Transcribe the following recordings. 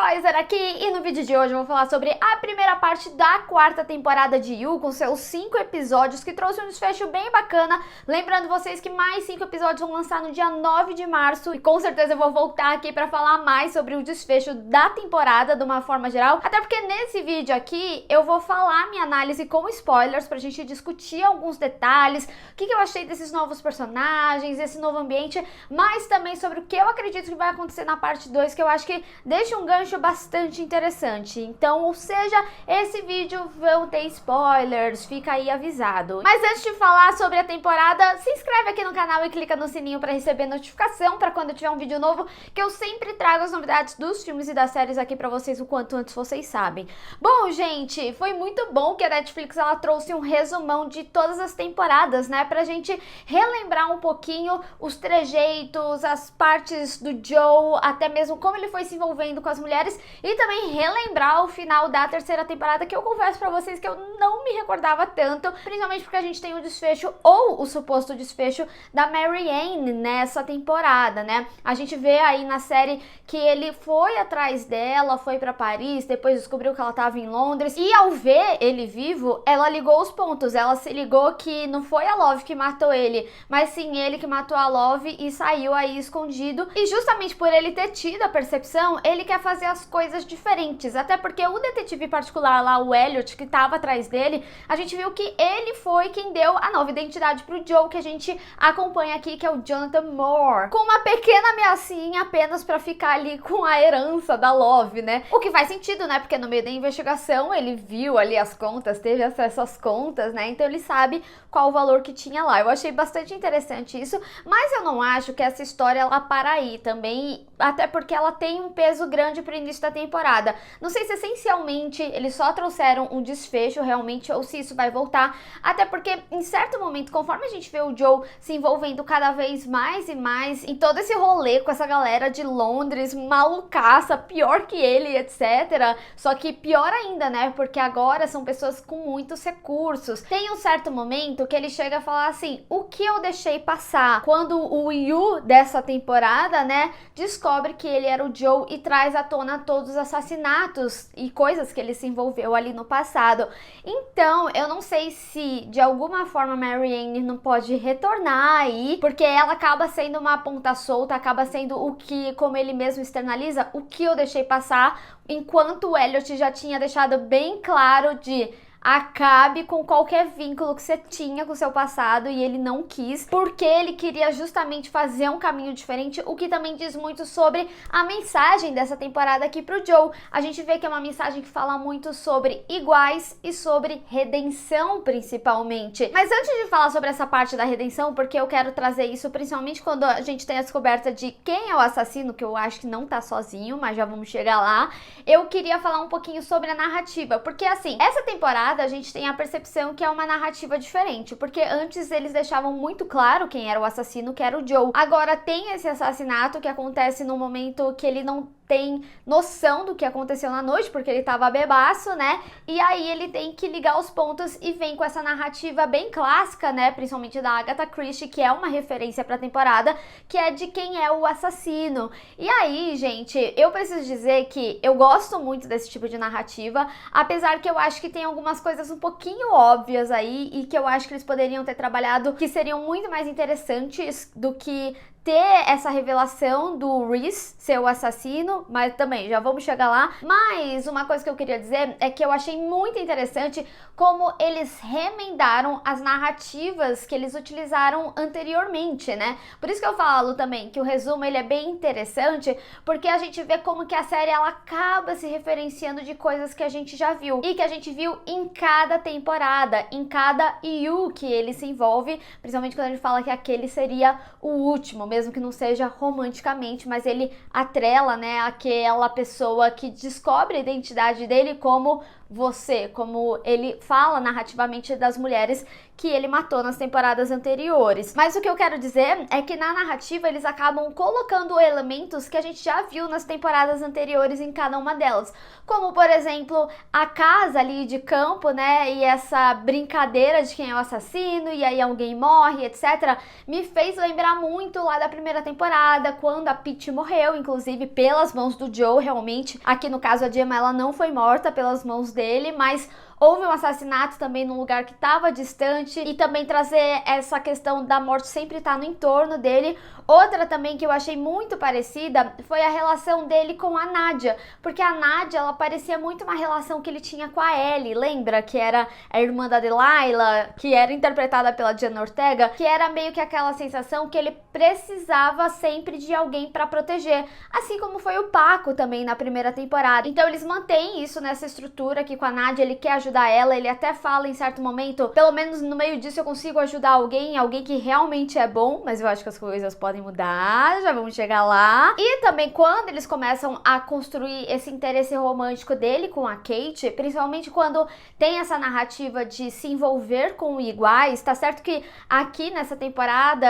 Kaiser aqui e no vídeo de hoje eu vou falar sobre a primeira parte da quarta temporada de You, com seus 5 episódios, que trouxe um desfecho bem bacana. Lembrando vocês que mais 5 episódios vão lançar no dia 9 de março e com certeza eu vou voltar aqui pra falar mais sobre o desfecho da temporada de uma forma geral, até porque nesse vídeo aqui eu vou falar minha análise com spoilers pra gente discutir alguns detalhes, o que eu achei desses novos personagens, esse novo ambiente, mas também sobre o que eu acredito que vai acontecer na parte 2, que eu acho que deixa um gancho bastante interessante. Então, ou seja, esse vídeo vão ter spoilers, fica aí avisado. Mas antes de falar sobre a temporada, se inscreve aqui no canal e clica no sininho para receber notificação para quando tiver um vídeo novo, que eu sempre trago as novidades dos filmes e das séries aqui para vocês o quanto antes vocês sabem. Bom, gente, foi muito bom que a Netflix ela trouxe um resumão de todas as temporadas, né, pra gente relembrar um pouquinho os trejeitos, as partes do Joe, até mesmo como ele foi se envolvendo com as mulheres, e também relembrar o final da terceira temporada, que eu confesso pra vocês que eu não me recordava tanto, principalmente porque a gente tem o desfecho, ou o suposto desfecho, da Marianne nessa temporada, né? A gente vê aí na série que ele foi atrás dela, foi pra Paris, depois descobriu que ela tava em Londres, e ao ver ele vivo, ela ligou os pontos, ela se ligou que não foi a Love que matou ele, mas sim ele que matou a Love e saiu aí escondido, e justamente por ele ter tido a percepção, ele quer fazer as coisas diferentes, até porque o detetive particular lá, o Elliot, que tava atrás dele, a gente viu que ele foi quem deu a nova identidade pro Joe, que a gente acompanha aqui, que é o Jonathan Moore, com uma pequena ameaçinha apenas pra ficar ali com a herança da Love, né? O que faz sentido, né? Porque no meio da investigação ele viu ali as contas, teve acesso às contas, né? Então ele sabe qual o valor que tinha lá. Eu achei bastante interessante isso, mas eu não acho que essa história ela para aí também, até porque ela tem um peso grande pro início da temporada. Não sei se essencialmente eles só trouxeram um desfecho realmente ou se isso vai voltar, até porque em certo momento, conforme a gente vê o Joe se envolvendo cada vez mais e mais em todo esse rolê com essa galera de Londres, malucaça, pior que ele, etc. Só que pior ainda, né? Porque agora são pessoas com muitos recursos. Tem um certo momento que ele chega a falar assim, o que eu deixei passar? Quando o Yu dessa temporada, né, descobre que ele era o Joe e traz à tona todos os assassinatos e coisas que ele se envolveu ali no passado. Então, eu não sei se de alguma forma Marianne não pode retornar aí, porque ela acaba sendo uma ponta solta, acaba sendo o que, como ele mesmo externaliza, o que eu deixei passar, enquanto o Elliot já tinha deixado bem claro de acabe com qualquer vínculo que você tinha com o seu passado, e ele não quis, porque ele queria justamente fazer um caminho diferente, o que também diz muito sobre a mensagem dessa temporada aqui pro Joe. A gente vê que é uma mensagem que fala muito sobre iguais e sobre redenção, principalmente. Mas antes de falar sobre essa parte da redenção, porque eu quero trazer isso principalmente quando a gente tem a descoberta de quem é o assassino, que eu acho que não tá sozinho, mas já vamos chegar lá, eu queria falar um pouquinho sobre a narrativa, porque assim, essa temporada a gente tem a percepção que é uma narrativa diferente, porque antes eles deixavam muito claro quem era o assassino, que era o Joe. Agora tem esse assassinato que acontece no momento que ele não tem noção do que aconteceu na noite, porque ele tava bebaço, né? E aí ele tem que ligar os pontos e vem com essa narrativa bem clássica, né? Principalmente da Agatha Christie, que é uma referência pra temporada, que é de quem é o assassino. E aí, gente, eu preciso dizer que eu gosto muito desse tipo de narrativa, apesar que eu acho que tem algumas coisas um pouquinho óbvias aí e que eu acho que eles poderiam ter trabalhado, que seriam muito mais interessantes do que ter essa revelação do Reese ser o assassino, mas também já vamos chegar lá. Mas uma coisa que eu queria dizer é que eu achei muito interessante como eles remendaram as narrativas que eles utilizaram anteriormente, né? Por isso que eu falo também que o resumo ele é bem interessante, porque a gente vê como que a série ela acaba se referenciando de coisas que a gente já viu e que a gente viu em cada temporada, em cada Yu que ele se envolve, principalmente quando a gente fala que aquele seria o último, mesmo que não seja romanticamente, mas ele atrela, né, aquela pessoa que descobre a identidade dele como você, como ele fala narrativamente das mulheres que ele matou nas temporadas anteriores. Mas o que eu quero dizer é que na narrativa eles acabam colocando elementos que a gente já viu nas temporadas anteriores em cada uma delas. Como, por exemplo, a casa ali de campo, né? E essa brincadeira de quem é o assassino, e aí alguém morre, etc. Me fez lembrar muito lá da primeira temporada, quando a Peach morreu, inclusive pelas mãos do Joe, realmente. Aqui no caso a Gemma, ela não foi morta pelas mãos dele, mas houve um assassinato também num lugar que estava distante, e também trazer essa questão da morte sempre estar no entorno dele. Outra também que eu achei muito parecida foi a relação dele com a Nadia, porque a Nadia, ela parecia muito uma relação que ele tinha com a Ellie, lembra? Que era a irmã da Delilah, que era interpretada pela Jenna Ortega, que era meio que aquela sensação que ele precisava sempre de alguém para proteger, assim como foi o Paco também na primeira temporada. Então eles mantêm isso nessa estrutura aqui com a Nadia, ele quer ajudar ela, ele até fala em certo momento, pelo menos no meio disso eu consigo ajudar alguém que realmente é bom, mas eu acho que as coisas podem mudar, já vamos chegar lá. E também quando eles começam a construir esse interesse romântico dele com a Kate, principalmente quando tem essa narrativa de se envolver com iguais, tá certo que aqui nessa temporada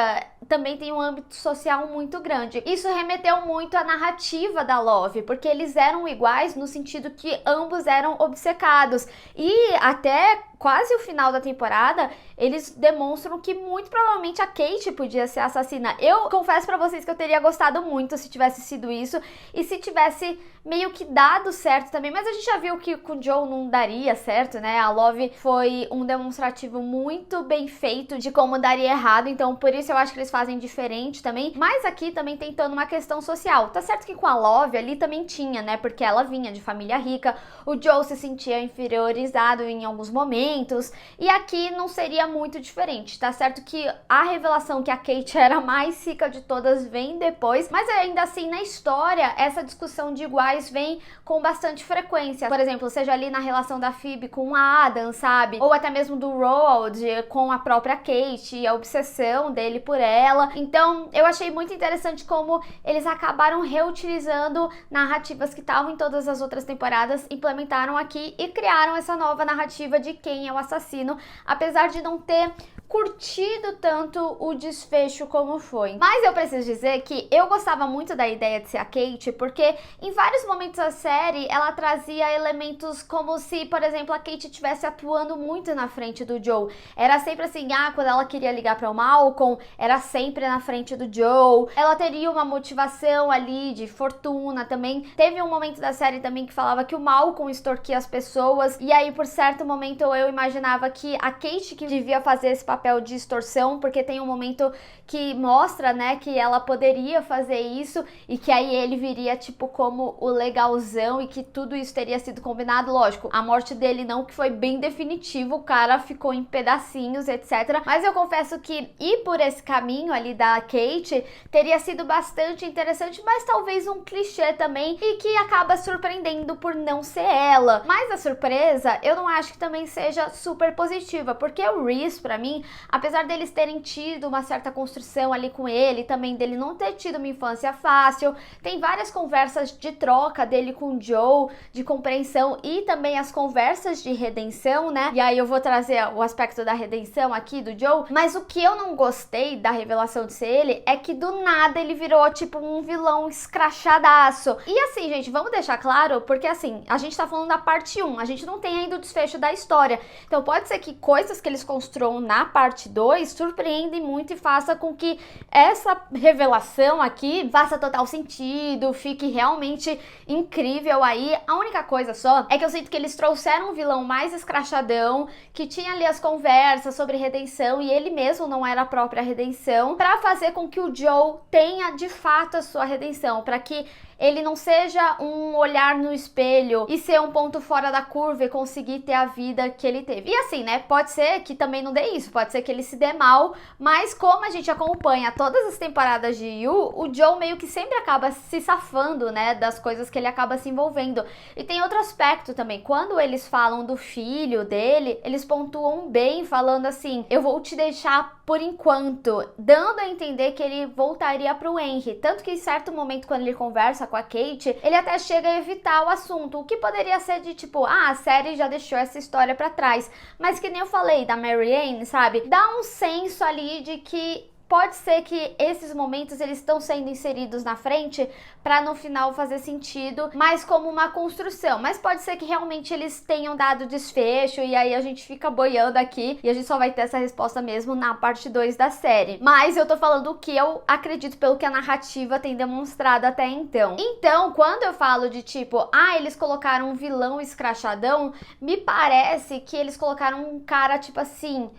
também tem um âmbito social muito grande. Isso remeteu muito à narrativa da Love, porque eles eram iguais no sentido que ambos eram obcecados. E até quase o final da temporada, eles demonstram que muito provavelmente a Kate podia ser a assassina. Eu confesso pra vocês que eu teria gostado muito se tivesse sido isso, e se tivesse meio que dado certo também, mas a gente já viu que com o Joe não daria certo, né? A Love foi um demonstrativo muito bem feito de como daria errado, então por isso eu acho que eles fazem diferente também, mas aqui também tentando uma questão social. Tá certo que com a Love ali também tinha, né? Porque ela vinha de família rica, o Joe se sentia inferiorizado em alguns momentos, e aqui não seria muito diferente. Tá certo que a revelação que a Kate era a mais rica de todas vem depois, mas ainda assim na história essa discussão de iguais vem com bastante frequência. Por exemplo, seja ali na relação da Phoebe com a Adam, sabe? Ou até mesmo do Roald com a própria Kate, a obsessão dele por ela. Então eu achei muito interessante como eles acabaram reutilizando narrativas que estavam em todas as outras temporadas, implementaram aqui e criaram essa nova narrativa de quem é o assassino, apesar de não ter curtido tanto o desfecho como foi. Mas eu preciso dizer que eu gostava muito da ideia de ser a Kate, porque em vários momentos da série ela trazia elementos como se, por exemplo, a Kate estivesse atuando muito na frente do Joe. Era sempre assim, quando ela queria ligar para o Malcolm, era sempre na frente do Joe. Ela teria uma motivação ali de fortuna também. Teve um momento da série também que falava que o Malcolm extorquia as pessoas, e aí por certo momento eu imaginava que a Kate que devia fazer esse papel de extorsão, porque tem um momento que mostra, né, que ela poderia fazer isso e que aí ele viria tipo como o legalzão e que tudo isso teria sido combinado. Lógico, a morte dele não, que foi bem definitivo, o cara ficou em pedacinhos, etc. Mas eu confesso que ir por esse caminho ali da Kate teria sido bastante interessante, mas talvez um clichê também, e que acaba surpreendendo por não ser ela. Mas a surpresa, eu não acho que também seja super positiva, porque o Reese, pra mim, apesar deles terem tido uma certa construção ali com ele, também dele não ter tido uma infância fácil, tem várias conversas de troca dele com o Joe, de compreensão, e também as conversas de redenção, né? E aí eu vou trazer o aspecto da redenção aqui do Joe, mas o que eu não gostei da revelação de ser ele é que do nada ele virou tipo um vilão escrachadaço. E assim, gente, vamos deixar claro, porque assim, a gente tá falando da parte 1, a gente não tem ainda o desfecho da história, então pode ser que coisas que eles construam na parte 2 surpreendem muito e faça com que essa revelação aqui faça total sentido, fique realmente incrível aí. A única coisa só é que eu sinto que eles trouxeram um vilão mais escrachadão, que tinha ali as conversas sobre redenção e ele mesmo não era a própria redenção, pra fazer com que o Joe tenha de fato a sua redenção, pra que ele não seja um olhar no espelho e ser um ponto fora da curva e conseguir ter a vida que ele teve. E assim, né, pode ser que também não dê isso, pode ser que ele se dê mal, mas como a gente acompanha todas as temporadas de You, o Joe meio que sempre acaba se safando, né, das coisas que ele acaba se envolvendo. E tem outro aspecto também, quando eles falam do filho dele, eles pontuam bem, falando assim, eu vou te deixar por enquanto, dando a entender que ele voltaria pro Henry, tanto que em certo momento quando ele conversa com a Kate, ele até chega a evitar o assunto, o que poderia ser de tipo, a série já deixou essa história pra trás, mas que nem eu falei da Marianne, sabe, dá um senso ali de que pode ser que esses momentos eles estão sendo inseridos na frente para no final fazer sentido, mas como uma construção. Mas pode ser que realmente eles tenham dado desfecho e aí a gente fica boiando aqui e a gente só vai ter essa resposta mesmo na parte 2 da série. Mas eu tô falando o que eu acredito pelo que a narrativa tem demonstrado até então. Então, quando eu falo de tipo, eles colocaram um vilão escrachadão, me parece que eles colocaram um cara tipo assim,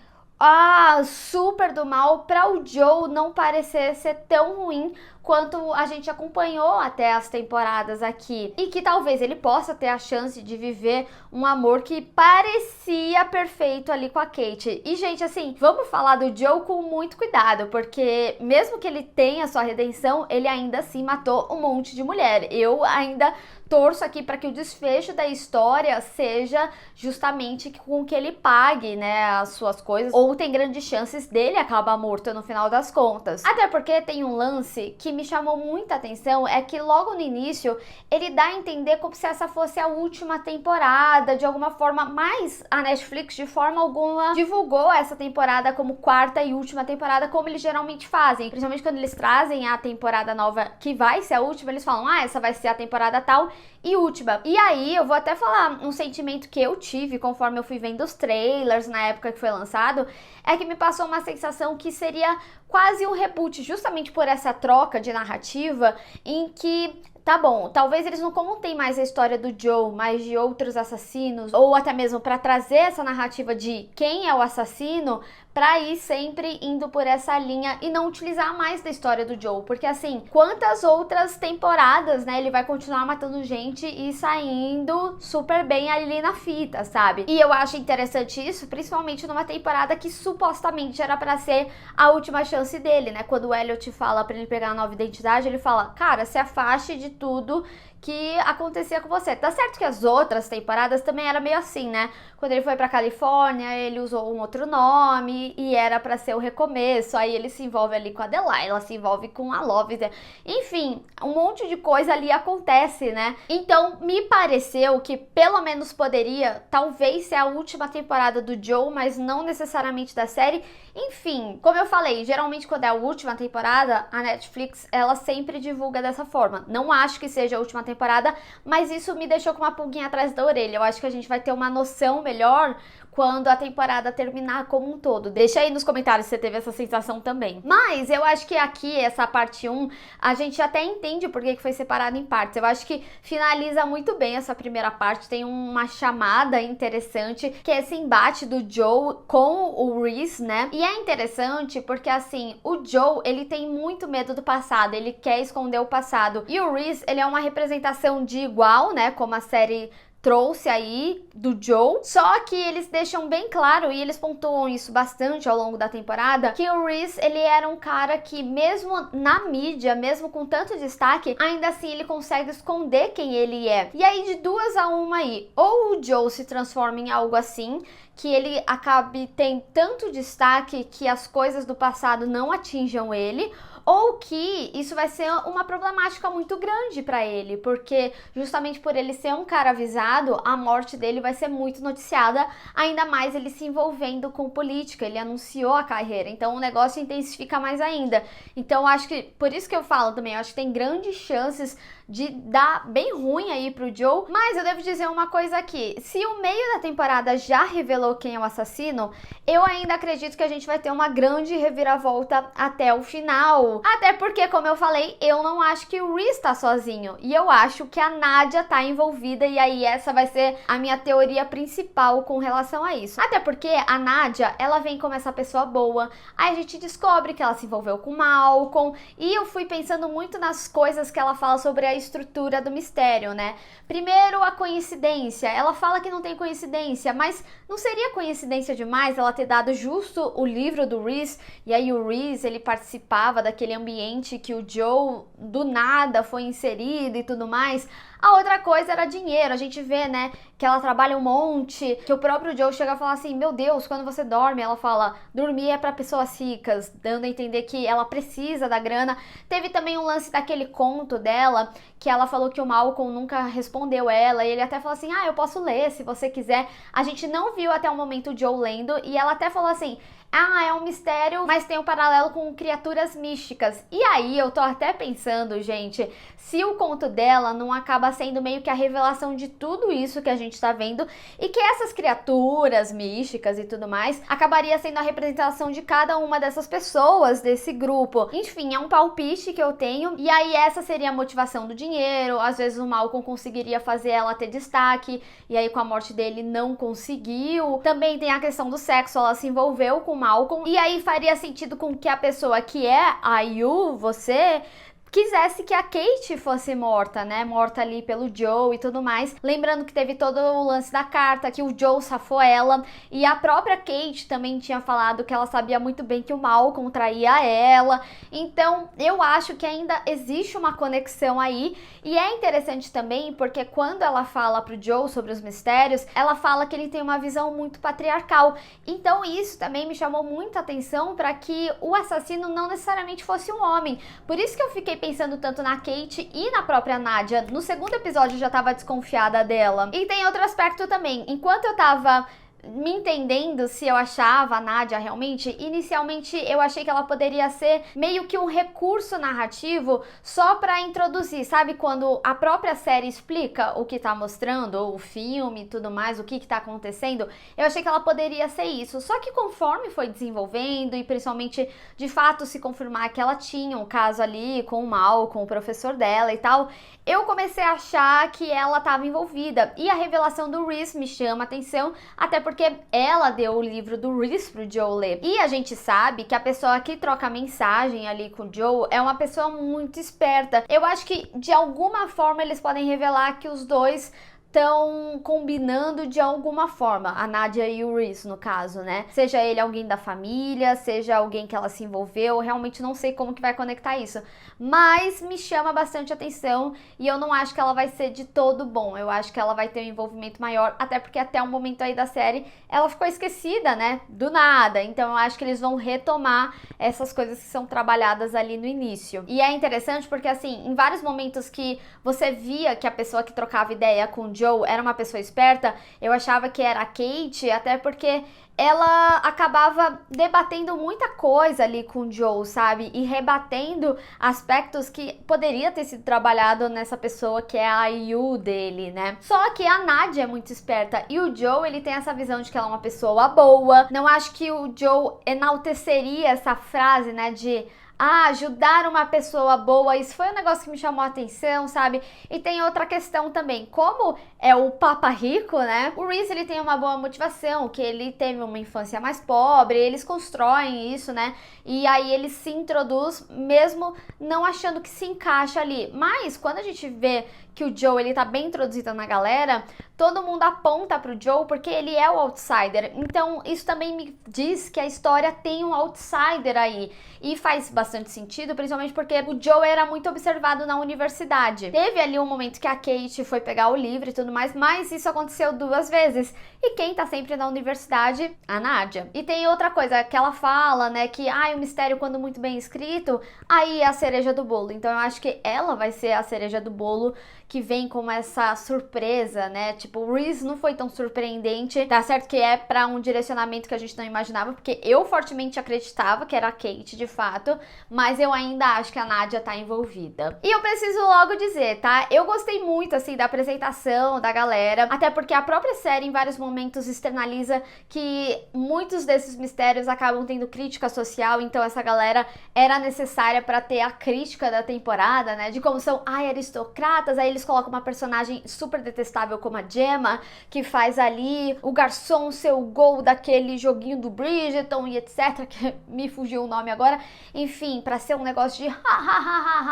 super do mal, para o Joe não parecer ser tão ruim quanto a gente acompanhou até as temporadas aqui. E que talvez ele possa ter a chance de viver um amor que parecia perfeito ali com a Kate. E, gente, assim, vamos falar do Joe com muito cuidado, porque mesmo que ele tenha sua redenção, ele ainda assim matou um monte de mulher. Eu ainda torço aqui para que o desfecho da história seja justamente com que ele pague, né, as suas coisas, ou tem grandes chances dele acabar morto no final das contas. Até porque tem um lance que me chamou muita atenção, é que logo no início ele dá a entender como se essa fosse a última temporada, de alguma forma, mas a Netflix de forma alguma divulgou essa temporada como quarta e última temporada, como eles geralmente fazem, principalmente quando eles trazem a temporada nova que vai ser a última, eles falam, essa vai ser a temporada tal e última. E aí eu vou até falar um sentimento que eu tive conforme eu fui vendo os trailers na época que foi lançado, é que me passou uma sensação que seria quase um reboot, justamente por essa troca de narrativa em que, tá bom, talvez eles não contem mais a história do Joe, mas de outros assassinos, ou até mesmo para trazer essa narrativa de quem é o assassino, pra ir sempre indo por essa linha e não utilizar mais da história do Joe, porque assim, quantas outras temporadas, né, ele vai continuar matando gente e saindo super bem ali na fita, sabe? E eu acho interessante isso, principalmente numa temporada que supostamente era pra ser a última chance dele, né? Quando o Elliot fala pra ele pegar a nova identidade, ele fala, cara, se afaste de tudo que acontecia com você. Tá certo que as outras temporadas também era meio assim, né? Quando ele foi pra Califórnia, ele usou um outro nome e era pra ser o recomeço. Aí ele se envolve ali com a Delilah, se envolve com a Love. Enfim, um monte de coisa ali acontece, né? Então, me pareceu que pelo menos poderia, talvez, ser a última temporada do Joe, mas não necessariamente da série. Enfim, como eu falei, geralmente quando é a última temporada, a Netflix, ela sempre divulga dessa forma. Não acho que seja a última temporada, mas isso me deixou com uma pulguinha atrás da orelha. Eu acho que a gente vai ter uma noção melhor quando a temporada terminar como um todo. Deixa aí nos comentários se você teve essa sensação também. Mas eu acho que aqui, essa parte 1, a gente até entende por que foi separado em partes. Eu acho que finaliza muito bem essa primeira parte, tem uma chamada interessante, que é esse embate do Joe com o Reese, né? E é interessante porque, assim, o Joe, ele tem muito medo do passado, ele quer esconder o passado. E o Reese, ele é uma representação de igual, né? Como a série trouxe aí do Joe, só que eles deixam bem claro, e eles pontuam isso bastante ao longo da temporada, que o Reese, ele era um cara que mesmo na mídia, mesmo com tanto destaque, ainda assim ele consegue esconder quem ele é. E aí de 2 a 1 aí, ou o Joe se transforma em algo assim, que ele acabe tendo tanto destaque que as coisas do passado não atinjam ele, ou que isso vai ser uma problemática muito grande para ele, porque justamente por ele ser um cara avisado, a morte dele vai ser muito noticiada, ainda mais ele se envolvendo com política, ele anunciou a carreira, então o negócio intensifica mais ainda. Então acho que, por isso que eu falo também, eu acho que tem grandes chances de dar bem ruim aí pro Joe, mas eu devo dizer uma coisa aqui, se o meio da temporada já revelou quem é o assassino, eu ainda acredito que a gente vai ter uma grande reviravolta até o final. Até porque, como eu falei, eu não acho que o Reese tá sozinho, e eu acho que a Nadia tá envolvida, e aí essa vai ser a minha teoria principal com relação a isso. Até porque a Nadia, ela vem como essa pessoa boa, aí a gente descobre que ela se envolveu com o Malcolm, e eu fui pensando muito nas coisas que ela fala sobre a estrutura do mistério, né? Primeiro, a coincidência. Ela fala que não tem coincidência, mas não seria coincidência demais ela ter dado justo o livro do Reese, e aí o Reese, ele participava daquele ambiente que o Joe do nada foi inserido e tudo mais. A outra coisa era dinheiro, a gente vê, né, que ela trabalha um monte, que o próprio Joe chega a falar assim, meu Deus, quando você dorme, ela fala, dormir é pra pessoas ricas, dando a entender que ela precisa da grana. Teve também um lance daquele conto dela, que ela falou que o Malcolm nunca respondeu ela, e ele até falou assim, eu posso ler se você quiser. A gente não viu até o momento o Joe lendo, e ela até falou assim, é um mistério, mas tem um paralelo com criaturas místicas. E aí eu tô até pensando, gente, se o conto dela não acaba sendo meio que a revelação de tudo isso que a gente tá vendo, e que essas criaturas místicas e tudo mais acabaria sendo a representação de cada uma dessas pessoas desse grupo. Enfim, é um palpite que eu tenho, e aí essa seria a motivação do dinheiro. Às vezes o Malcolm conseguiria fazer ela ter destaque, e aí com a morte dele não conseguiu. Também tem a questão do sexo, ela se envolveu com Malcolm, e aí faria sentido com que a pessoa que é a Yu, você, quisesse que a Kate fosse morta, né? Morta ali pelo Joe e tudo mais. Lembrando que teve todo o lance da carta, que o Joe safou ela. E a própria Kate também tinha falado que ela sabia muito bem que o Malcolm traía ela. Então, eu acho que ainda existe uma conexão aí. E é interessante também porque quando ela fala pro Joe sobre os mistérios, ela fala que ele tem uma visão muito patriarcal. Então, isso também me chamou muita atenção para que o assassino não necessariamente fosse um homem. Por isso que eu fiquei pensando tanto na Kate e na própria Nadia. No segundo episódio eu já tava desconfiada dela. E tem outro aspecto também. Enquanto eu tava me entendendo se eu achava a Nadia realmente, inicialmente eu achei que ela poderia ser meio que um recurso narrativo só pra introduzir, sabe? Quando a própria série explica o que tá mostrando, ou o filme e tudo mais, o que tá acontecendo, eu achei que ela poderia ser isso. Só que conforme foi desenvolvendo e principalmente de fato se confirmar que ela tinha um caso ali com o Mal, com o professor dela e tal, eu comecei a achar que ela tava envolvida. E a revelação do Reese me chama a atenção, até porque ela deu o livro do Reese pro Joe ler. E a gente sabe que a pessoa que troca mensagem ali com o Joe é uma pessoa muito esperta. Eu acho que de alguma forma eles podem revelar que os dois estão combinando de alguma forma, a Nadia e o Reese no caso, né? Seja ele alguém da família, seja alguém que ela se envolveu, realmente não sei como que vai conectar isso, mas me chama bastante atenção e eu não acho que ela vai ser de todo bom. Eu acho que ela vai ter um envolvimento maior, até porque até o momento aí da série ela ficou esquecida, né? Do nada, então eu acho que eles vão retomar essas coisas que são trabalhadas ali no início. E é interessante porque assim, em vários momentos que você via que a pessoa que trocava ideia com o Joe era uma pessoa esperta, eu achava que era a Kate, até porque ela acabava debatendo muita coisa ali com o Joe, sabe? E rebatendo aspectos que poderia ter sido trabalhado nessa pessoa que é a Yu dele, né? Só que a Nadia é muito esperta e o Joe, ele tem essa visão de que ela é uma pessoa boa. Não acho que o Joe enalteceria essa frase, né, de ajudar uma pessoa boa. Isso foi um negócio que me chamou a atenção, sabe? E tem outra questão também, como é o Papa Rico, né? O Reese, ele tem uma boa motivação, que ele teve uma infância mais pobre, eles constroem isso, né? E aí ele se introduz mesmo não achando que se encaixa ali. Mas quando a gente vê que o Joe, ele tá bem introduzido na galera, todo mundo aponta pro Joe porque ele é o outsider. Então isso também me diz que a história tem um outsider aí. E faz bastante sentido, principalmente porque o Joe era muito observado na universidade. Teve ali um momento que a Kate foi pegar o livro e tudo mais, mas isso aconteceu 2 vezes. E quem tá sempre na universidade? A Nadia. E tem outra coisa que ela fala, né, que o mistério quando muito bem escrito, aí é a cereja do bolo. Então eu acho que ela vai ser a cereja do bolo que vem como essa surpresa, né? Tipo, o Reese não foi tão surpreendente. Tá certo que é pra um direcionamento que a gente não imaginava, porque eu fortemente acreditava que era a Kate, de fato, mas eu ainda acho que a Nadia tá envolvida. E eu preciso logo dizer, tá? Eu gostei muito, assim, da apresentação da galera, até porque a própria série, em vários momentos, externaliza que muitos desses mistérios acabam tendo crítica social, então essa galera era necessária pra ter a crítica da temporada, né? De como são, aristocratas, aí eles colocam uma personagem super detestável como a Gemma, que faz ali o garçom ser o gol daquele joguinho do Bridgerton e etc, que me fugiu o nome agora, enfim, pra ser um negócio de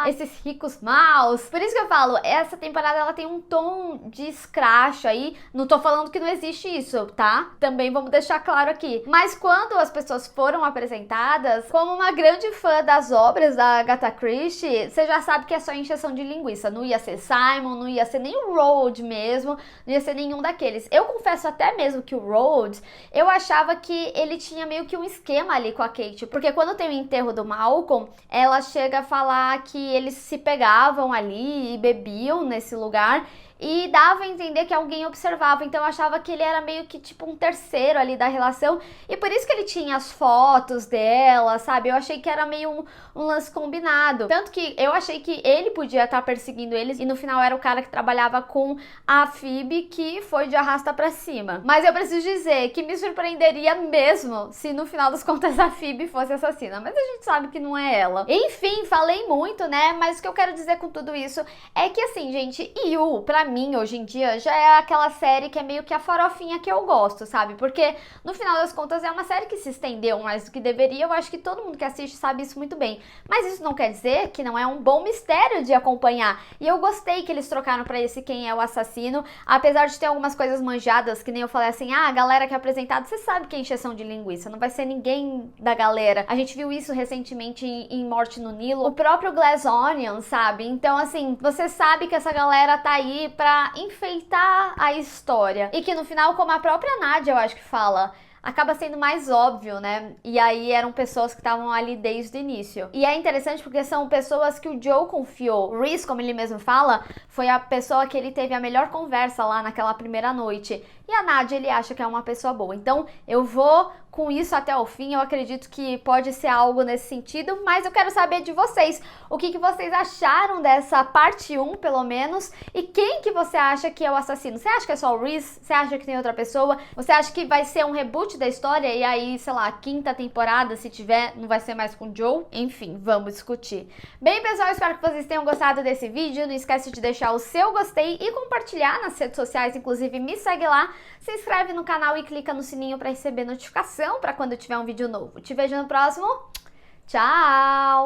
esses ricos maus. Por isso que eu falo, essa temporada ela tem um tom de escracho aí, não tô falando que não existe isso, tá? Também vamos deixar claro aqui. Mas quando as pessoas foram apresentadas, como uma grande fã das obras da Agatha Christie, você já sabe que é só encheção de linguiça, não ia ser Simon, Simon, não ia ser nem o Road mesmo, não ia ser nenhum daqueles. Eu confesso até mesmo que o Road, eu achava que ele tinha meio que um esquema ali com a Kate, porque quando tem o enterro do Malcolm, ela chega a falar que eles se pegavam ali e bebiam nesse lugar, e dava a entender que alguém observava, então eu achava que ele era meio que tipo um terceiro ali da relação, e por isso que ele tinha as fotos dela, sabe? Eu achei que era meio um lance combinado, tanto que eu achei que ele podia estar perseguindo eles, e no final era o cara que trabalhava com a Phoebe, que foi de arrasta pra cima. Mas eu preciso dizer que me surpreenderia mesmo se no final das contas a Phoebe fosse assassina, mas a gente sabe que não é ela. Enfim, falei muito, né? Mas o que eu quero dizer com tudo isso é que assim, gente, You, pra mim, hoje em dia, já é aquela série que é meio que a farofinha que eu gosto, sabe? Porque, no final das contas, é uma série que se estendeu mais do que deveria. Eu acho que todo mundo que assiste sabe isso muito bem. Mas isso não quer dizer que não é um bom mistério de acompanhar. E eu gostei que eles trocaram pra esse quem é o assassino. Apesar de ter algumas coisas manjadas, que nem eu falei assim, a galera que é apresentada, você sabe que é encheção de linguiça. Não vai ser ninguém da galera. A gente viu isso recentemente em Morte no Nilo. O próprio Glass Onion, sabe? Então, assim, você sabe que essa galera tá aí pra enfeitar a história. E que no final, como a própria Nadia, eu acho que fala, acaba sendo mais óbvio, né? E aí eram pessoas que estavam ali desde o início. E é interessante porque são pessoas que o Joe confiou. O Reese, como ele mesmo fala, foi a pessoa que ele teve a melhor conversa lá naquela primeira noite. E a Nadia, ele acha que é uma pessoa boa. Então, eu vou com isso até o fim. Eu acredito que pode ser algo nesse sentido, mas eu quero saber de vocês. O que vocês acharam dessa parte 1, pelo menos? E quem que você acha que é o assassino? Você acha que é só o Reese? Você acha que tem outra pessoa? Você acha que vai ser um reboot da história? E aí, sei lá, a 5ª temporada, se tiver, não vai ser mais com o Joe? Enfim, vamos discutir. Bem, pessoal, espero que vocês tenham gostado desse vídeo. Não esquece de deixar o seu gostei e compartilhar nas redes sociais. Inclusive, me segue lá. Se inscreve no canal e clica no sininho para receber notificação para quando tiver um vídeo novo. Te vejo no próximo. Tchau!